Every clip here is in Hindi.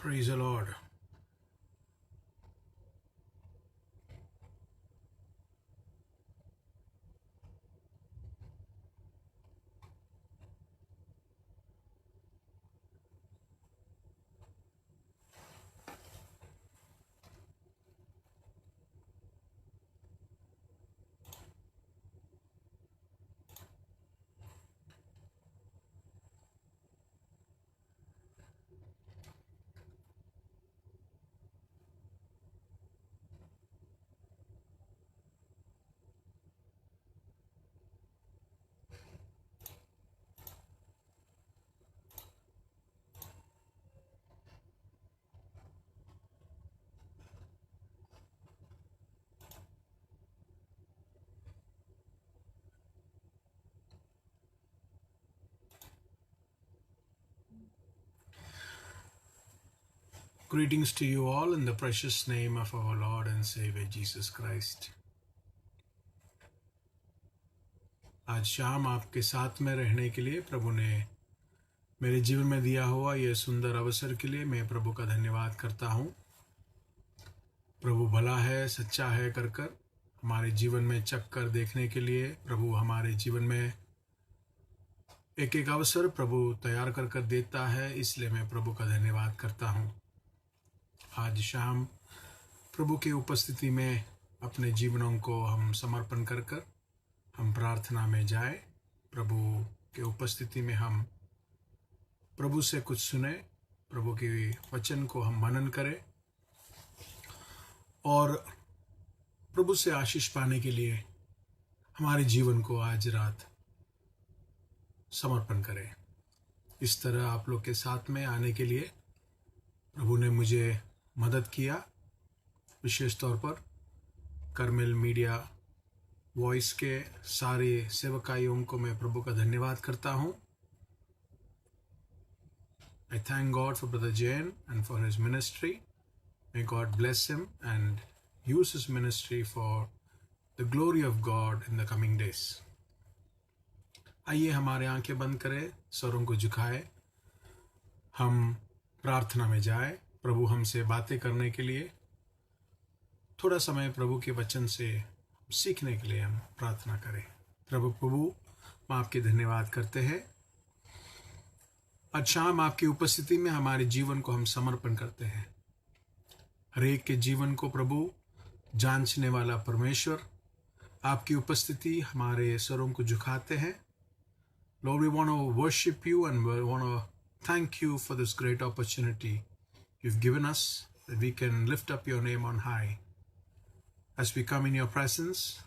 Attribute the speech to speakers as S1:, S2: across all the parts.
S1: Praise the Lord. Greetings to you all in the precious name of our Lord and Savior Jesus Christ. आज शाम आपके साथ में रहने के लिए प्रभु ने मेरे जीवन में दिया हुआ यह सुंदर अवसर के लिए मैं प्रभु का धन्यवाद करता हूँ। प्रभु भला है, सच्चा है कर हमारे जीवन में चक्कर देखने के लिए प्रभु हमारे जीवन में एक एक अवसर प्रभु तैयार कर देता है, इसलिए मैं प्रभु का धन्यवाद करता हूँ। आज शाम प्रभु की उपस्थिति में अपने जीवनों को हम समर्पण कर हम प्रार्थना में जाए। प्रभु के उपस्थिति में हम प्रभु से कुछ सुने, प्रभु के वचन को हम मनन करें और प्रभु से आशीष पाने के लिए हमारे जीवन को आज रात समर्पण करें। इस तरह आप लोग के साथ में आने के लिए प्रभु ने मुझे मदद किया। विशेष तौर पर कर्मेल मीडिया वॉइस के सारे सेवकाइयों को मैं प्रभु का धन्यवाद करता हूँ। I thank God for Brother Jain and for his ministry. May God bless him and use his ministry for the glory of God in the coming days. आइए हमारे आंखें बंद करें, स्वरों को झुकाए, हम प्रार्थना में जाए। प्रभु हमसे बातें करने के लिए थोड़ा समय प्रभु के वचन से सीखने के लिए हम प्रार्थना करें। प्रभु हम आपके धन्यवाद करते हैं। आज शाम आपकी उपस्थिति में हमारे जीवन को हम समर्पण करते हैं। हर एक के जीवन को प्रभु जांचने वाला परमेश्वर, आपकी उपस्थिति हमारे स्वरों को झुकाते हैं। Lord, we want to worship you and we want to thank you for this great opportunity you've given us, that we can lift up your name on high. As we come in your presence,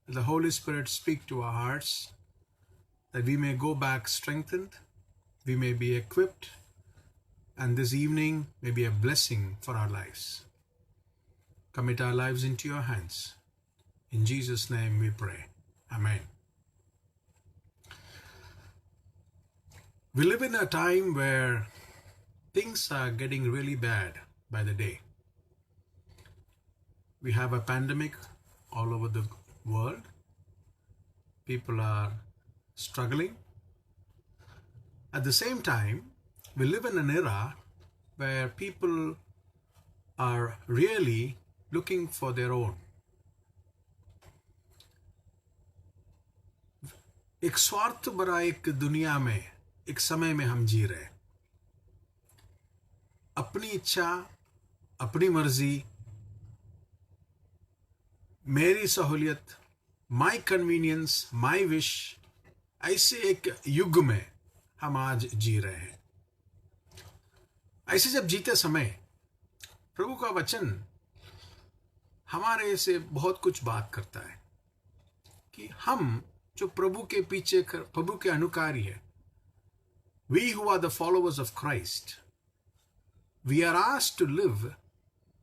S1: let the Holy Spirit speak to our hearts, that we may go back strengthened, we may be equipped, and this evening may be a blessing for our lives. Commit our lives into your hands. In Jesus' name we pray. Amen. We live in a time where things are getting really bad by the day. We have a pandemic all over the world. People are struggling. At the same time, we live in an era where people are really looking for their own. एक स्वार्थ भरा एक दुनिया में, एक समय में हम जी रहे। अपनी इच्छा, अपनी मर्जी, मेरी सहूलियत, माई कन्वीनियंस, माई विश, ऐसे एक युग में हम आज जी रहे हैं। ऐसे जब जीते समय प्रभु का वचन हमारे से बहुत कुछ बात करता है कि हम जो प्रभु के पीछे, प्रभु के अनुकारी है, we who are the followers of Christ, we are asked to live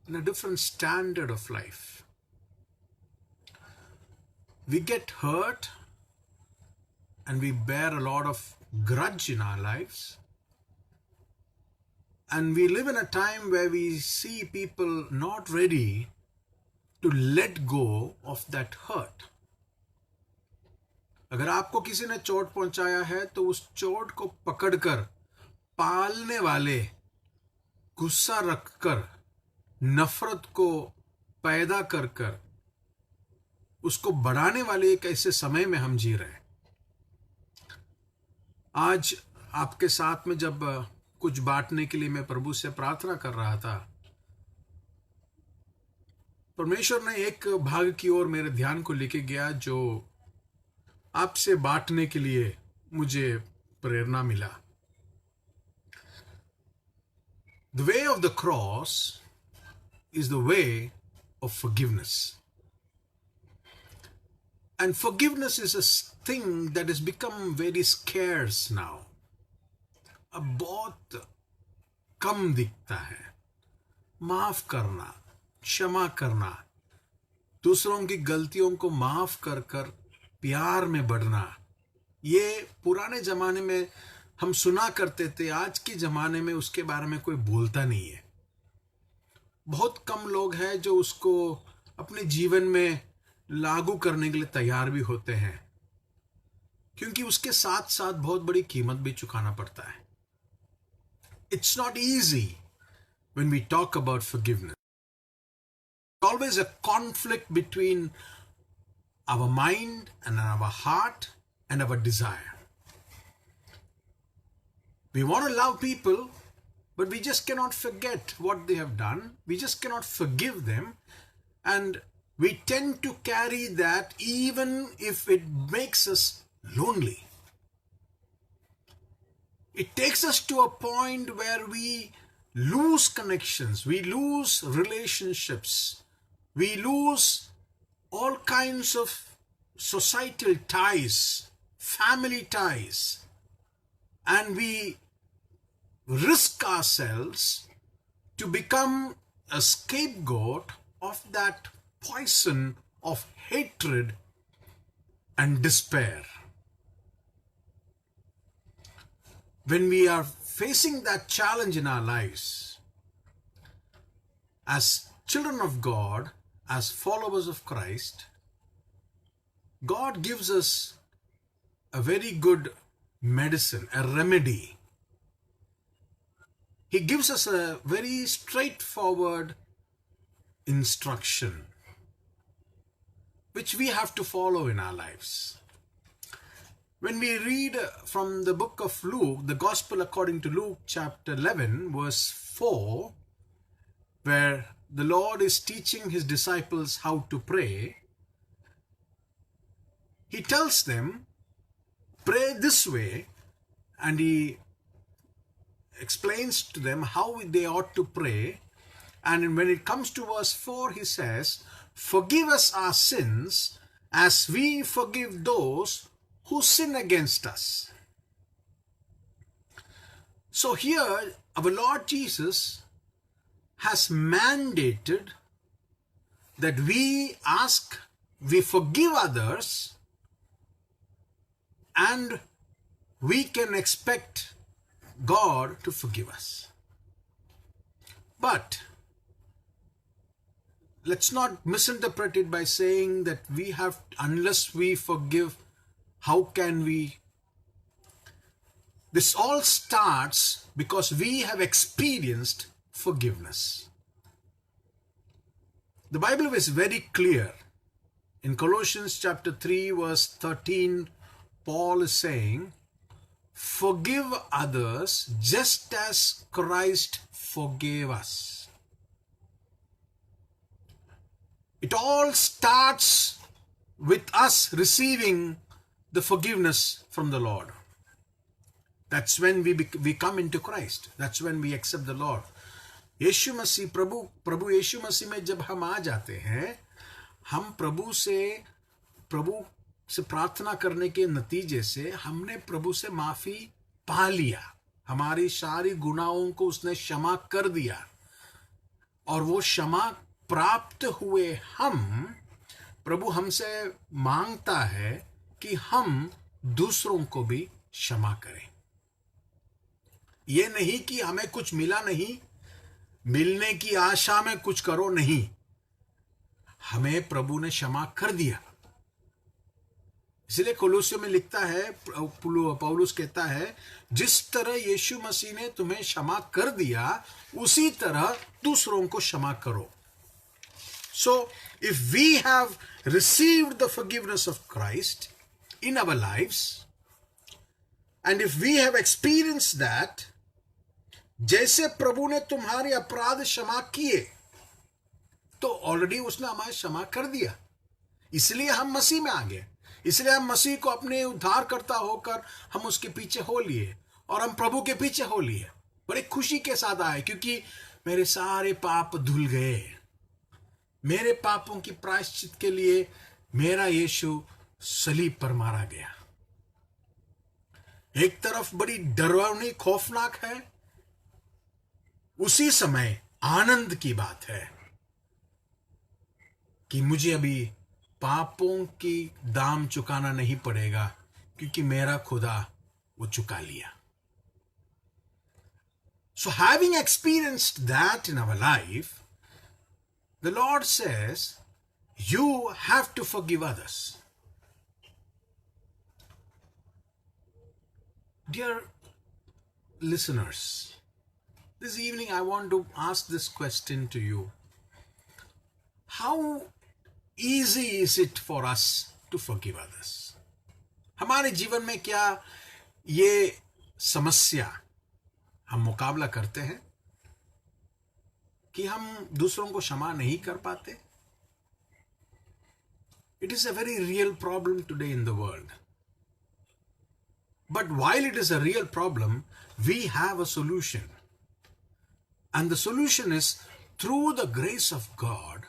S1: in a different standard of life. We get hurt and we bear a lot of grudge in our lives. And we live in a time where we see people not ready to let go of that hurt. अगर आपको किसी ने चोट पहुंचाया है तो उस चोट को पकड़कर पालने वाले गुस्सा रखकर, नफरत को पैदा कर कर उसको बढ़ाने वाले एक ऐसे समय में हम जी रहे हैं। आज आपके साथ में जब कुछ बांटने के लिए मैं प्रभु से प्रार्थना कर रहा था, परमेश्वर ने एक भाग की ओर मेरे ध्यान को लेके गया जो आपसे बांटने के लिए मुझे प्रेरणा मिला। The way of the cross is the way of forgiveness. And forgiveness is a thing that has become very scarce now. अब बहुत कम दिखता है। माफ करना, क्षमा करना, दूसरों की गलतियों को माफ कर कर प्यार में बढ़ना, ये पुराने जमाने में हम सुना करते थे। आज के जमाने में उसके बारे में कोई बोलता नहीं है। बहुत कम लोग हैं जो उसको अपने जीवन में लागू करने के लिए तैयार भी होते हैं, क्योंकि उसके साथ साथ बहुत बड़ी कीमत भी चुकाना पड़ता है। It's not easy when we talk about forgiveness. There's always a conflict between our mind and our heart and our desire. We want to love people, but we just cannot forget what they have done. We just cannot forgive them. And we tend to carry that even if it makes us lonely. It takes us to a point where we lose connections, we lose relationships, we lose all kinds of societal ties, family ties, and we risk ourselves to become a scapegoat of that poison of hatred and despair. When we are facing that challenge in our lives, as children of God, as followers of Christ, God gives us a very good medicine, a remedy. He gives us a very straightforward instruction which we have to follow in our lives. When we read from the book of Luke, the Gospel according to Luke chapter 11 verse 4, where the Lord is teaching his disciples how to pray, he tells them, pray this way, and he explains to them how they ought to pray. And when it comes to verse 4, he says, forgive us our sins as we forgive those who sin against us. So here, our Lord Jesus has mandated that we forgive others, and we can expect God to forgive us. But let's not misinterpret it by saying that unless we forgive, how can we? This all starts because we have experienced forgiveness. The Bible is very clear. In Colossians chapter 3 verse 13, Paul is saying, forgive others just as Christ forgave us. It all starts with us receiving the forgiveness from the Lord. That's when we come into Christ. That's when we accept the Lord. यीशु मसीह प्रभु यीशु मसीह में जब हम आ जाते हैं, हम प्रभु से प्रार्थना करने के नतीजे से हमने प्रभु से माफी पा लिया। हमारी सारी गुनाहों को उसने क्षमा कर दिया, और वो क्षमा प्राप्त हुए प्रभु हमसे मांगता है कि हम दूसरों को भी क्षमा करें। ये नहीं कि हमें कुछ मिला नहीं, मिलने की आशा में कुछ करो, नहीं। हमें प्रभु ने क्षमा कर दिया। इसलिए कोलोसियों में लिखता है, पौलुस कहता है, जिस तरह यीशु मसीह ने तुम्हें क्षमा कर दिया उसी तरह दूसरों को क्षमा करो. So, if we have received the forgiveness of Christ in our lives, and if we have experienced that, जैसे प्रभु ने तुम्हारे अपराध क्षमा किए, तो ऑलरेडी उसने हमारे क्षमा कर दिया. इसलिए हम मसीह में आ गए. इसलिए हम मसीह को अपने उद्धारकर्ता होकर हम उसके पीछे हो लिए और हम प्रभु के पीछे हो लिए. बड़ी खुशी के साथ आए, क्योंकि मेरे सारे पाप धुल गए. मेरे पापों की प्रायश्चित के लिए मेरा यीशु सलीब पर मारा गया. एक तरफ बड़ी डरावनी खौफनाक है, उसी समय आनंद की बात है कि मुझे अभी पापों की दाम चुकाना नहीं पड़ेगा, क्योंकि मेरा खुदा वो चुका लिया. So having experienced that in our life, the Lord says, you have to forgive others. Dear listeners, this evening I want to ask this question to you. How easy is it for us to forgive others? हमारे जीवन में क्या ये समस्या हम मुकाबला करते हैं कि हम दूसरों को क्षमा नहीं कर पाते? It is a very real problem today in the world. But while it is a real problem, we have a solution. And the solution is through the grace of God,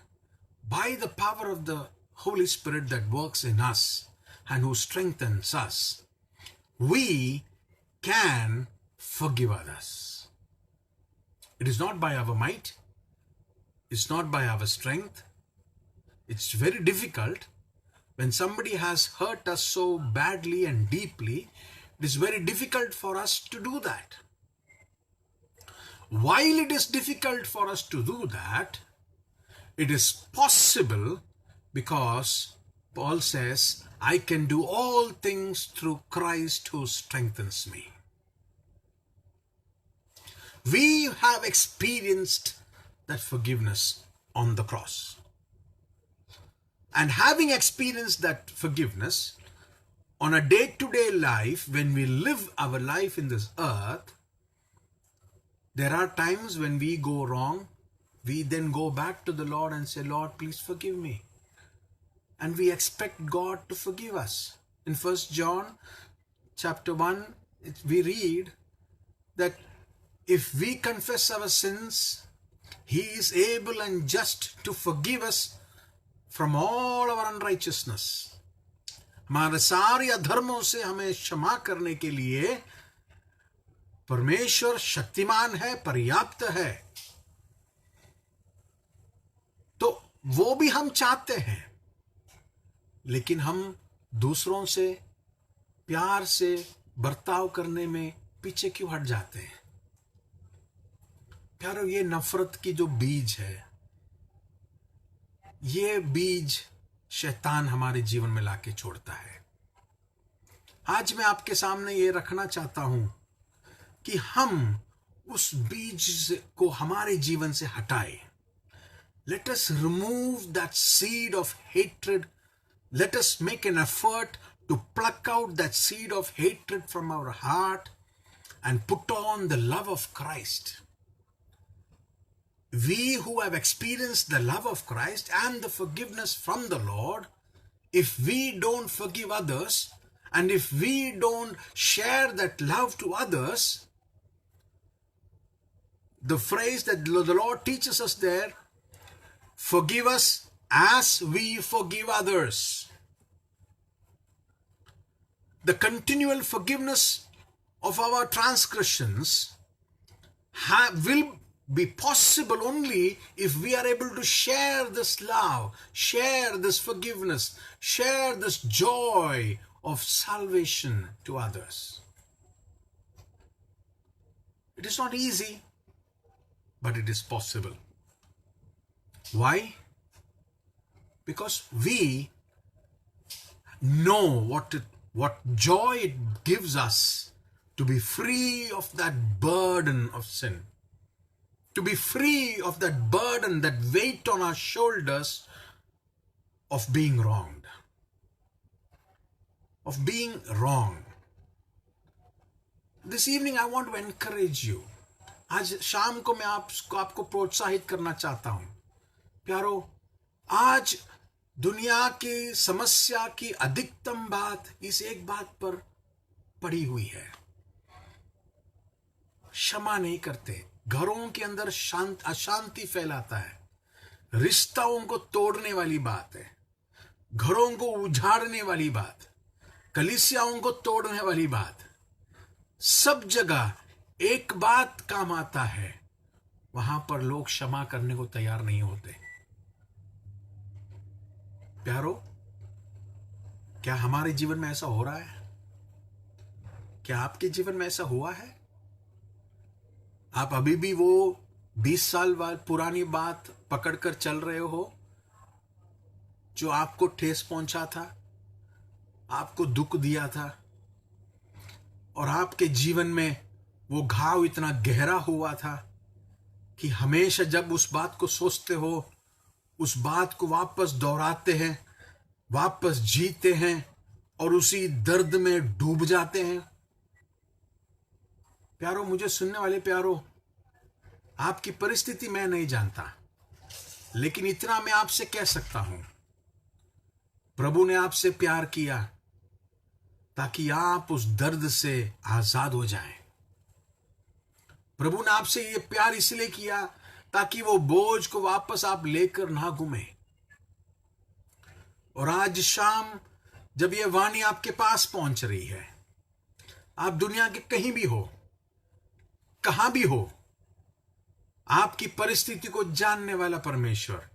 S1: by the power of the Holy Spirit that works in us and who strengthens us, we can forgive others. It is not by our might. It's not by our strength. It's very difficult. When somebody has hurt us so badly and deeply, it is very difficult for us to do that. While it is difficult for us to do that, it is possible because Paul says, I can do all things through Christ who strengthens me. We have experienced that forgiveness on the cross. And having experienced that forgiveness, on a day-to-day life, when we live our life in this earth, there are times when we go wrong. We then go back to the Lord and say, Lord, please forgive me. And we expect God to forgive us. In 1 John chapter 1, we read that if we confess our sins, He is able and just to forgive us from all our unrighteousness. हमारे सारे अधर्मों से हमें क्षमा करने के लिए परमेश्वर शक्तिमान है, पर्याप्त है. तो वो भी हम चाहते हैं, लेकिन हम दूसरों से प्यार से बर्ताव करने में पीछे क्यों हट जाते हैं? प्यारो, ये नफरत की जो बीज है, ये बीज शैतान हमारे जीवन में लाके छोड़ता है. आज मैं आपके सामने ये रखना चाहता हूं कि हम उस बीज को हमारे जीवन से हटाएं. Let us remove that seed of hatred. Let us make an effort to pluck out that seed of hatred from our heart and put on the love of Christ. We who have experienced the love of Christ and the forgiveness from the Lord, if we don't forgive others and if we don't share that love to others, the phrase that the Lord teaches us there, forgive us as we forgive others. The continual forgiveness of our transgressions will be possible only if we are able to share this love, share this forgiveness, share this joy of salvation to others. It is not easy, but it is possible. Why? Because we know what joy it gives us to be free of that burden of sin, to be free of that burden, that weight on our shoulders of being wronged, of being wrong. This evening I want to encourage you. आज शाम को मैं आपको प्रोत्साहित करना चाहता हूं प्यारो। आज दुनिया की समस्या की अधिकतम बात इस एक बात पर पड़ी हुई है, क्षमा नहीं करते, घरों के अंदर अशांति फैलाता है, रिश्तों को तोड़ने वाली बात है, घरों को उजाड़ने वाली बात, कलीसियाओं को तोड़ने वाली बात। सब जगह एक बात काम आता है, वहां पर लोग क्षमा करने को तैयार नहीं होते। प्यारो, क्या हमारे जीवन में ऐसा हो रहा है? क्या आपके जीवन में ऐसा हुआ है? आप अभी भी वो 20 साल बाद पुरानी बात पकड़कर चल रहे हो जो आपको ठेस पहुंचा था, आपको दुख दिया था, और आपके जीवन में वो घाव इतना गहरा हुआ था कि हमेशा जब उस बात को सोचते हो, उस बात को वापस दोहराते हैं, वापस जीते हैं और उसी दर्द में डूब जाते हैं। प्यारो, मुझे सुनने वाले प्यारो, आपकी परिस्थिति मैं नहीं जानता, लेकिन इतना मैं आपसे कह सकता हूं, प्रभु ने आपसे प्यार किया ताकि आप उस दर्द से आजाद हो जाएं। प्रभु ने आपसे ये प्यार इसलिए किया ताकि वो बोझ को वापस आप लेकर ना घूमे। और आज शाम जब ये वाणी आपके पास पहुंच रही है, आप दुनिया के कहीं भी हो, कहां भी हो, आपकी परिस्थिति को जानने वाला परमेश्वर,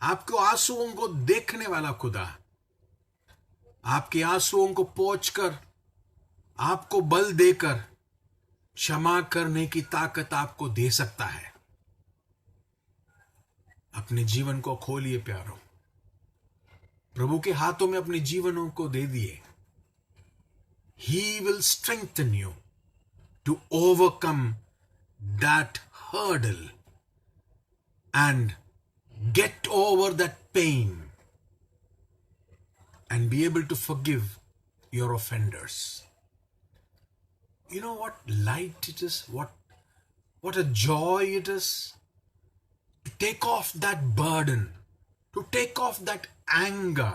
S1: आपको आंसुओं को देखने वाला खुदा, आपके आंसुओं को पोंछकर आपको बल देकर क्षमा करने की ताकत आपको दे सकता है। अपने जीवन को खोलिए प्यारो, प्रभु के हाथों में अपने जीवनों को दे दिए। He will strengthen you to overcome that hurdle and get over that pain and be able to forgive your offenders. You know what light it is, what a joy it is to take off that burden, to take off that anger,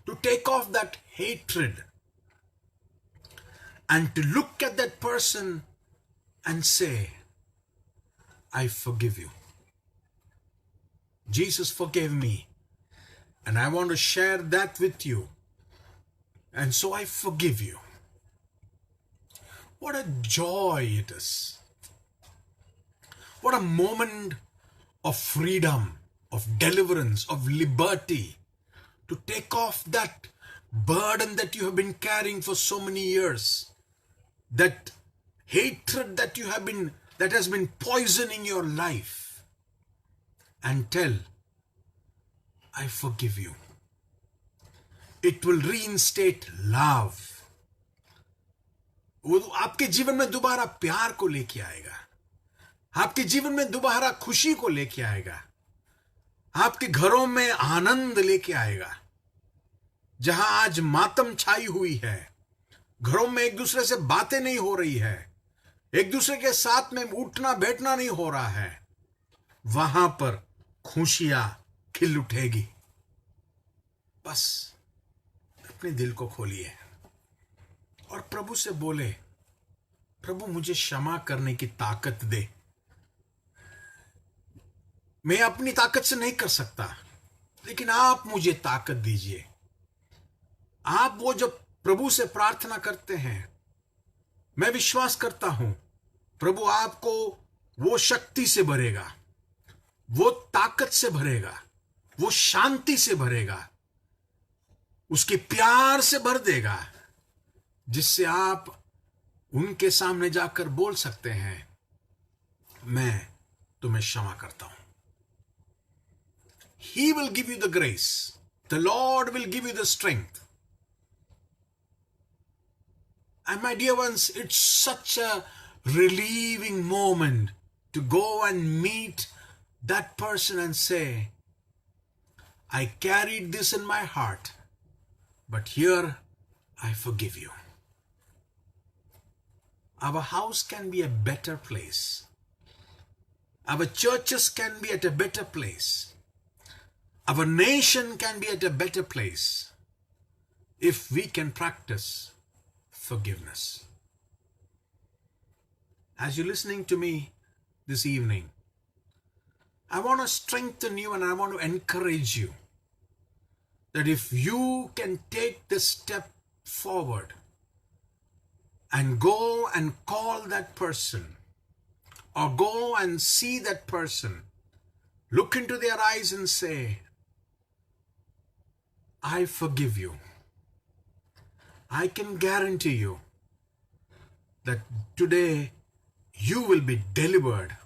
S1: to take off that hatred, and to look at that person and say, I forgive you. Jesus forgave me, and I want to share that with you, and so I forgive you. What a joy it is. What a moment of freedom, of deliverance, of liberty, to take off that burden that you have been carrying for so many years, that hatred that has been poisoning your life, and tell, I forgive you. It will reinstate love. वो आपके जीवन में दोबारा प्यार को लेके आएगा, आपके जीवन में दोबारा खुशी को लेके आएगा, आपके घरों में आनंद लेके आएगा। जहां आज मातम छाई हुई है, घरों में एक दूसरे से बातें नहीं हो रही है, एक दूसरे के साथ में उठना बैठना नहीं हो रहा है, वहां पर खुशियां खिल उठेगी। बस अपने दिल को खोलिए और प्रभु से बोले, प्रभु मुझे क्षमा करने की ताकत दे। मैं अपनी ताकत से नहीं कर सकता, लेकिन आप मुझे ताकत दीजिए। आप वो जब प्रभु से प्रार्थना करते हैं, मैं विश्वास करता हूं प्रभु आपको वो शक्ति से भरेगा, वो ताकत से भरेगा, वो शांति से भरेगा, उसके प्यार से भर देगा, जिससे आप उनके सामने जाकर बोल सकते हैं, मैं तुम्हें क्षमा करता हूं। He will give you the grace The Lord will give you the strength. And my dear ones, it's such a relieving moment to go and meet that person and say, I carried this in my heart, but here I forgive you. Our house can be a better place. Our churches can be at a better place. Our nation can be at a better place if we can practice forgiveness. As you're listening to me this evening, I want to strengthen you and I want to encourage you that if you can take this step forward and go and call that person or go and see that person, look into their eyes and say, I forgive you. I can guarantee you that today you will be delivered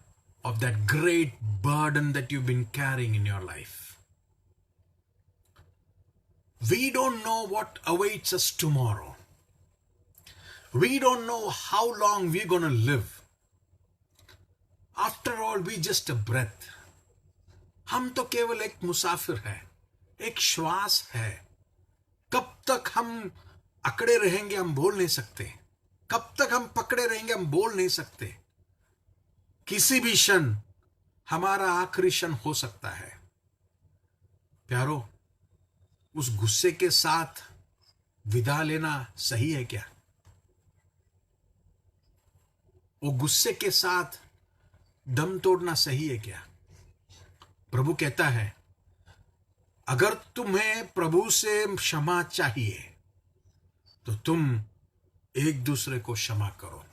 S1: of that great burden that you've been carrying in your life. We don't know what awaits us tomorrow. We don't know how long we're going to live. After all, we just a breath. हम तो केवल एक मुसाफिर है, एक श्वास है. कब तक हम अकड़े रहेंगे हम बोल नहीं सकते. कब तक हम पकड़े रहेंगे हम बोल नहीं सकते. किसी भी क्षण हमारा आखिरी क्षण हो सकता है. प्यारो, उस गुस्से के साथ विदा लेना सही है क्या? वो गुस्से के साथ दम तोड़ना सही है क्या? प्रभु कहता है, अगर तुम्हें प्रभु से क्षमा चाहिए तो तुम एक दूसरे को क्षमा करो,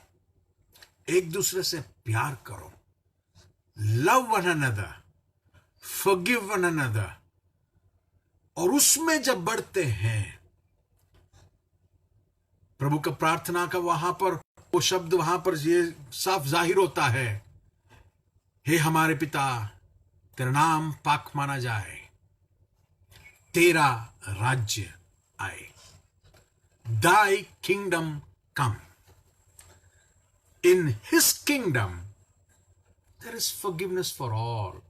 S1: एक दूसरे से प्यार करो. Love one another, forgive one another. और उसमें जब बढ़ते हैं, प्रभु का प्रार्थना का वहां पर वो शब्द वहां पर ये साफ जाहिर होता है, हे हमारे पिता, तेरा नाम पाक माना जाए, तेरा राज्य आए. Thy kingdom come. In his kingdom, there is forgiveness for all.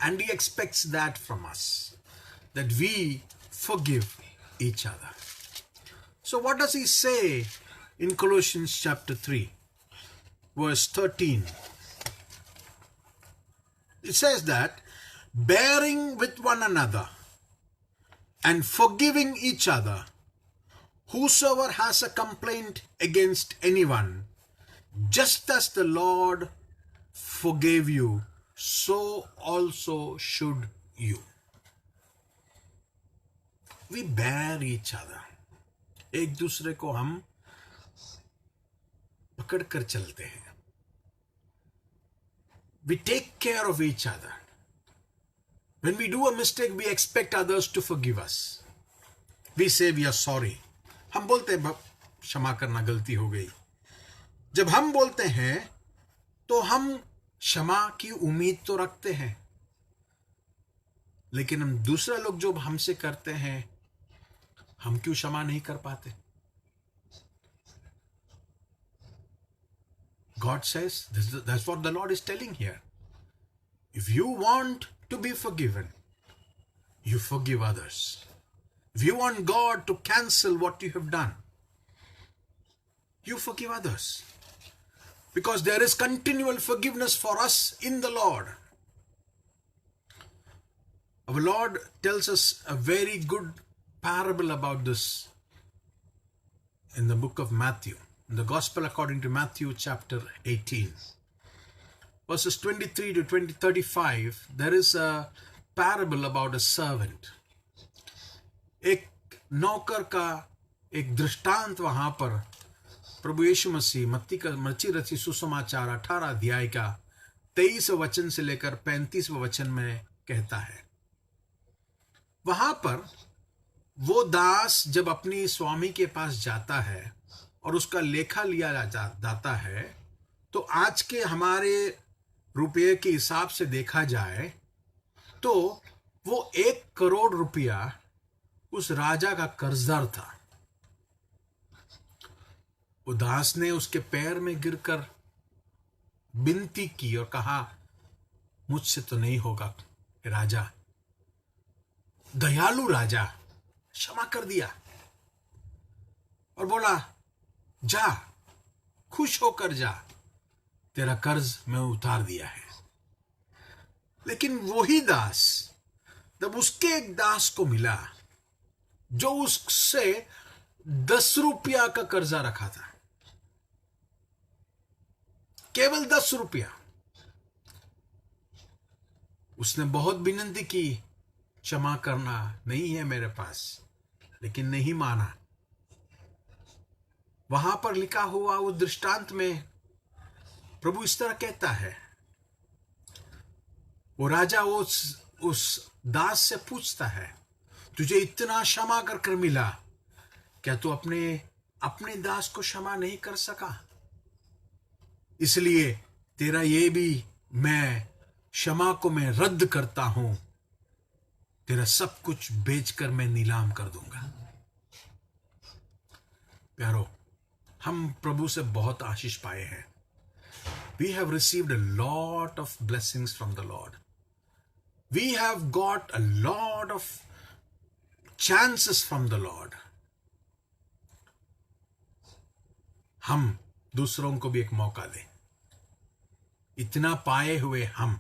S1: And he expects that from us, that we forgive each other. So what does he say in Colossians chapter 3, verse 13? It says that, bearing with one another and forgiving each other, whosoever has a complaint against anyone, just as the Lord forgave you, so also should you. We bear each other. एक दूसरे को हम पकड़ कर चलते हैं. We take care of each other. When we do a mistake, we expect others to forgive us. We say we are sorry. हम बोलते हैं क्षमा करना, गलती हो गई. जब हम बोलते हैं तो हम क्षमा की उम्मीद तो रखते हैं, लेकिन हम दूसरा लोग जो हमसे करते हैं, हम क्यों क्षमा नहीं कर पाते? God says, that's what the Lord is telling here. If you want to be forgiven, you forgive others. If you want God to cancel what you have done, you forgive others. Because there is continual forgiveness for us in the Lord. Our Lord tells us a very good parable about this in the book of Matthew. In the Gospel according to Matthew chapter 18. Verses 23 to 35, there is a parable about a servant. एक नौकर का एक दृष्टांत वहां पर प्रभु यीशु मसीह मत्ती रची सुसमाचार 18 अध्याय का 23 वचन से लेकर 35 वचन में कहता है. वहां पर वो दास जब अपनी स्वामी के पास जाता है और उसका लेखा लिया जाता है, तो आज के हमारे रुपये के हिसाब से देखा जाए तो वो 1 करोड़ रुपया उस राजा का कर्जदार था। वो दास ने उसके पैर में गिरकर विनती की और कहा, मुझसे तो नहीं होगा राजा। दयालु राजा क्षमा कर दिया और बोला, जा, खुश होकर जा, तेरा कर्ज मैं उतार दिया है। लेकिन वही दास, जब उसके एक दास को मिला जो उससे 10 रुपया का कर्जा रखा था, केवल 10 रुपया, उसने बहुत विनती की, क्षमा करना नहीं है मेरे पास, लेकिन नहीं माना। वहां पर लिखा हुआ उस दृष्टांत में प्रभु इस तरह कहता है, वो राजा उस दास से पूछता है, तुझे इतना क्षमा कर कर मिला, क्या तू अपने दास को क्षमा नहीं कर सका? इसलिए तेरा ये भी मैं क्षमा को मैं रद्द करता हूं, तेरा सब कुछ बेचकर मैं नीलाम कर दूंगा। प्यारो, हम प्रभु से बहुत आशीष पाए हैं। We have received a lot of blessings from the Lord. We have got a lot of chances from the Lord. हम दूसरों को भी एक मौका दें। इतना पाए हुए हम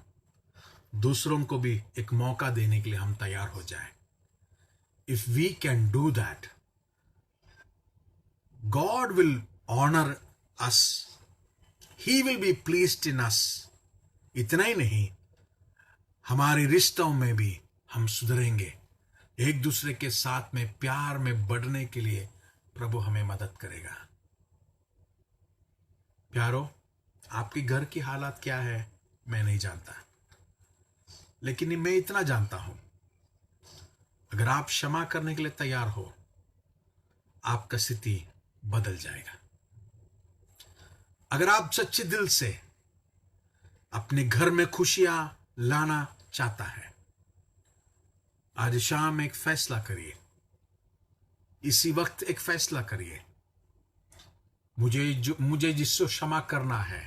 S1: दूसरों को भी एक मौका देने के लिए हम तैयार हो जाएं। If we can do that, God will honor us. He will be pleased in us. इतना ही नहीं, हमारे रिश्तों में भी हम सुधरेंगे। एक दूसरे के साथ में प्यार में बढ़ने के लिए प्रभु हमें मदद करेगा। प्यारो, आपके घर की हालत क्या है मैं नहीं जानता, लेकिन मैं इतना जानता हूं, अगर आप क्षमा करने के लिए तैयार हो, आपका स्थिति बदल जाएगा। अगर आप सच्चे दिल से अपने घर में खुशियां लाना चाहता है, आज शाम एक फैसला करिए, इसी वक्त एक फैसला करिए, मुझे जिसको क्षमा करना है,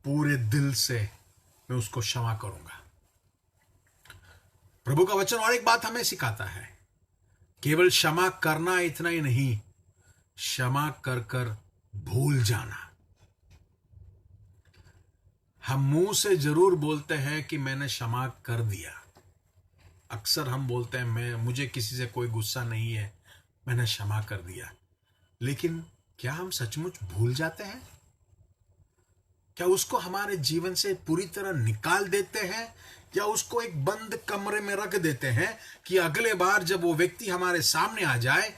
S1: पूरे दिल से मैं उसको क्षमा करूंगा। प्रभु का वचन और एक बात हमें सिखाता है, केवल क्षमा करना इतना ही नहीं, क्षमा कर कर भूल जाना। हम मुंह से जरूर बोलते हैं कि मैंने क्षमा कर दिया। अक्सर हम बोलते हैं मुझे किसी से कोई गुस्सा नहीं है, मैंने क्षमा कर दिया। लेकिन क्या हम सचमुच भूल जाते हैं? क्या उसको हमारे जीवन से पूरी तरह निकाल देते हैं, या उसको एक बंद कमरे में रख देते हैं कि अगले बार जब वो व्यक्ति हमारे सामने आ जाए,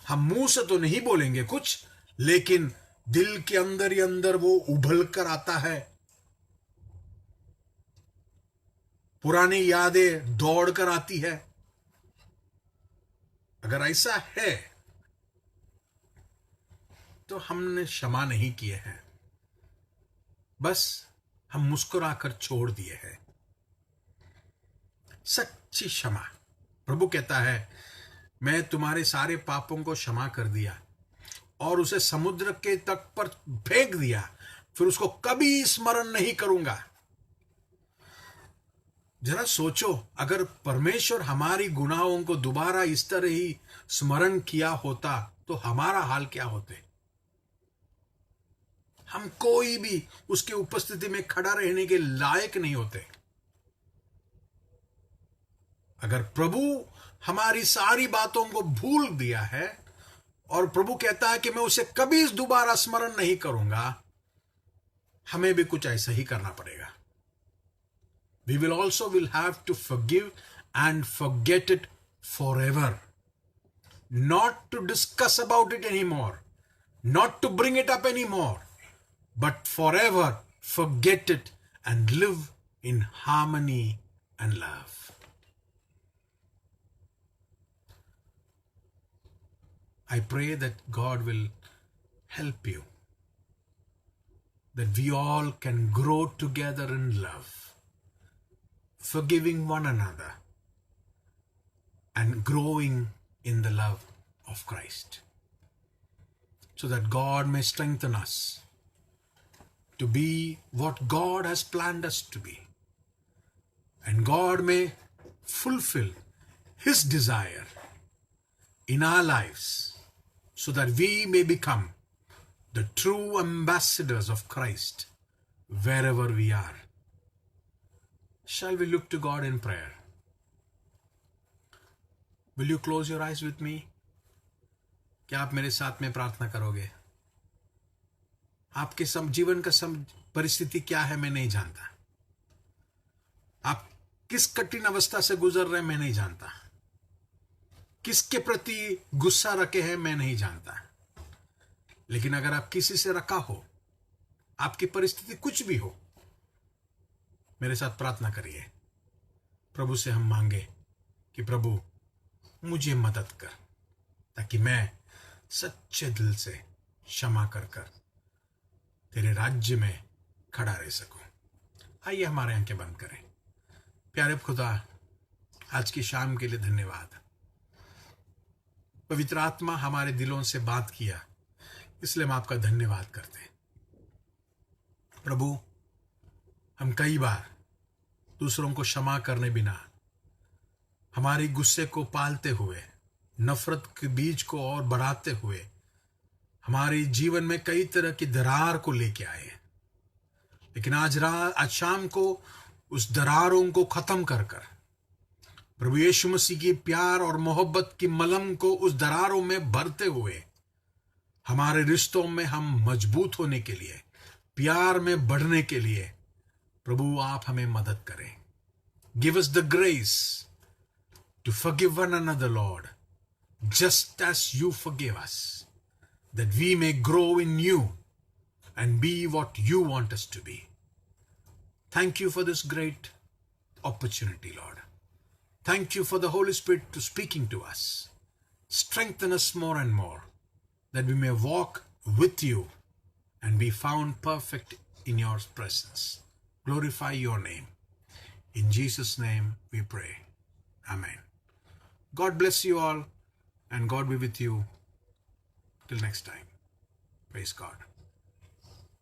S1: हम मुंह से तो नहीं बोलेंगे कुछ, लेकिन दिल के अंदर ही अंदर वो उभल कर आता है, पुरानी यादें दौड़ कर आती है। अगर ऐसा है तो हमने क्षमा नहीं किए हैं, बस हम मुस्कुराकर छोड़ दिए हैं। सच्ची क्षमा, प्रभु कहता है, मैं तुम्हारे सारे पापों को क्षमा कर दिया और उसे समुद्र के तट पर फेंक दिया, फिर उसको कभी स्मरण नहीं करूंगा। जरा सोचो, अगर परमेश्वर हमारी गुनाहों को दोबारा इस तरह ही स्मरण किया होता तो हमारा हाल क्या होते? हम कोई भी उसकी उपस्थिति में खड़ा रहने के लायक नहीं होते। अगर प्रभु हमारी सारी बातों को भूल दिया है और प्रभु कहता है कि मैं उसे कभी दोबारा स्मरण नहीं करूंगा, हमें भी कुछ ऐसा ही करना पड़ेगा। We will also have to forgive and forget it forever. Not to discuss about it anymore, not to bring it up anymore, but forever forget it and live in harmony and love. I pray that God will help you, that we all can grow together in love, forgiving one another, and growing in the love of Christ, so that God may strengthen us to be what God has planned us to be, and God may fulfill His desire in our lives, so that we may become the true ambassadors of Christ wherever we are. Shall we look to God in prayer? Will you close your eyes with me? क्या आप मेरे साथ में प्रार्थना करोगे? आपके जीवन का परिस्थिति क्या है मैं नहीं जानता. आप किस कठिन अवस्था से गुजर रहे हैं मैं नहीं जानता. किसके प्रति गुस्सा रखे हैं मैं नहीं जानता. लेकिन अगर आप किसी से रखा हो, आपकी परिस्थिति कुछ भी हो, मेरे साथ प्रार्थना करिए. प्रभु से हम मांगे कि प्रभु मुझे मदद कर, ताकि मैं सच्चे दिल से क्षमा कर तेरे राज्य में खड़ा रह सकूं. आइए हमारे आंखें बंद करें. प्यारे खुदा, आज की शाम के लिए धन्यवाद. पवित्र आत्मा हमारे दिलों से बात किया, इसलिए हम आपका धन्यवाद करते हैं. प्रभु, हम कई बार दूसरों को क्षमा करने बिना, हमारी गुस्से को पालते हुए, नफरत के बीज को और बढ़ाते हुए हमारे जीवन में कई तरह की दरार को लेके आए. लेकिन आज शाम को उस दरारों को खत्म कर प्रभु यीशु मसीह की प्यार और मोहब्बत की मलम को उस दरारों में भरते हुए हमारे रिश्तों में हम मजबूत होने के लिए, प्यार में बढ़ने के लिए प्रभु आप हमें मदद करें. Give us the grace to forgive one another, Lord, just as you forgive us, that we may grow in you and be what you want us to be. Thank you for this great opportunity, Lord. Thank you for the Holy Spirit to speaking to us. Strengthen us more and more, that we may walk with you and be found perfect in your presence. Glorify your name. In Jesus' name we pray. Amen. God bless you all, and God be with you till next time. Praise God.